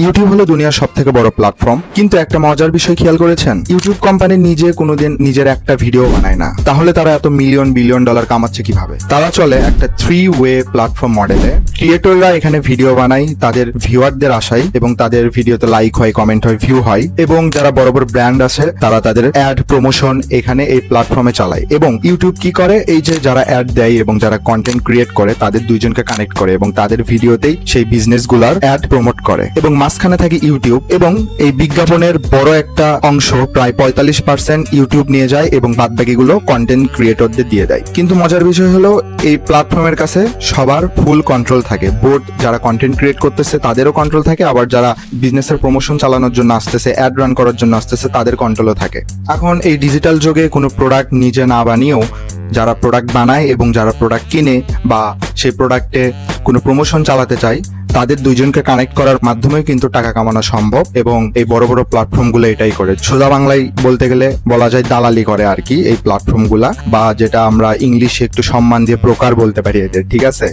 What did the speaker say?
YouTube হলো দুনিয়ার সব থেকে বড় প্ল্যাটফর্ম, কিন্তু একটা মজার বিষয় খেয়াল করেছেন? ইউটিউব কোম্পানি নিজে কোনোদিন নিজের একটা ভিডিও বানায় না। তাহলে তারা এত মিলিয়ন বিলিয়ন ডলার কামাচ্ছে কিভাবে? তারা চলে একটা 3-ওয়ে প্ল্যাটফর্ম মডেলে। ক্রিয়েটররা এখানে ভিডিও বানায় তাদের ভিউয়ারদের আশায়, এবং তাদের ভিডিওতে লাইক হয়, কমেন্ট হয়, ভিউ হয়, এবং যারা বড় বড় ব্র্যান্ড আছে তারা তাদের অ্যাড প্রমোশন এখানে এই প্ল্যাটফর্মে চালায়। এবং ইউটিউব কি করে, এই যে যারা অ্যাড দেয় এবং যারা কন্টেন্ট ক্রিয়েট করে তাদের দুইজনকে কানেক্ট করে এবং তাদের ভিডিওতেই সেই বিজনেস গুলার অ্যাড প্রমোট করে। এবং মাঝখানে থাকে ইউটিউব, এবং এই বিজ্ঞাপনের বড় একটা অংশ প্রায় 45% ইউটিউব নিয়ে যায় এবং বাদবাকিগুলো কন্টেন্ট ক্রিয়েটরদের দিয়ে দেয়। কিন্তু মজার বিষয় হলো এই প্ল্যাটফর্মের কাছে সবার ফুল কন্ট্রোল থাকে। বোর্ড যারা কন্টেন্ট ক্রিয়েট করতেছে তাদেরও কন্ট্রোল থাকে, আবার যারা বিজনেসের প্রমোশন চালানোর জন্য আসতেছে, অ্যাড রান করার জন্য আসতেছে, তাদের কন্ট্রোলও থাকে। এখন এই ডিজিটাল যুগে কোনো প্রোডাক্ট নিজে না বানিয়েও যারা প্রোডাক্ট বানায় এবং যারা প্রোডাক্ট কিনে বা সেই প্রোডাক্টে কোনো প্রমোশন চালাতে চায়, তাদের দুইজনকে কানেক্ট করার মাধ্যমেও কিন্তু টাকা কামানো সম্ভব। এবং এই বড় বড় প্ল্যাটফর্মগুলো এটাই করে। সোজা বাংলায় বলতে গেলে বলা যায় দালালি করে আর কি এই প্ল্যাটফর্মগুলা, বা যেটা আমরা ইংলিশে একটু সম্মান দিয়ে ব্রোকার বলতে পারি এদের, ঠিক আছে?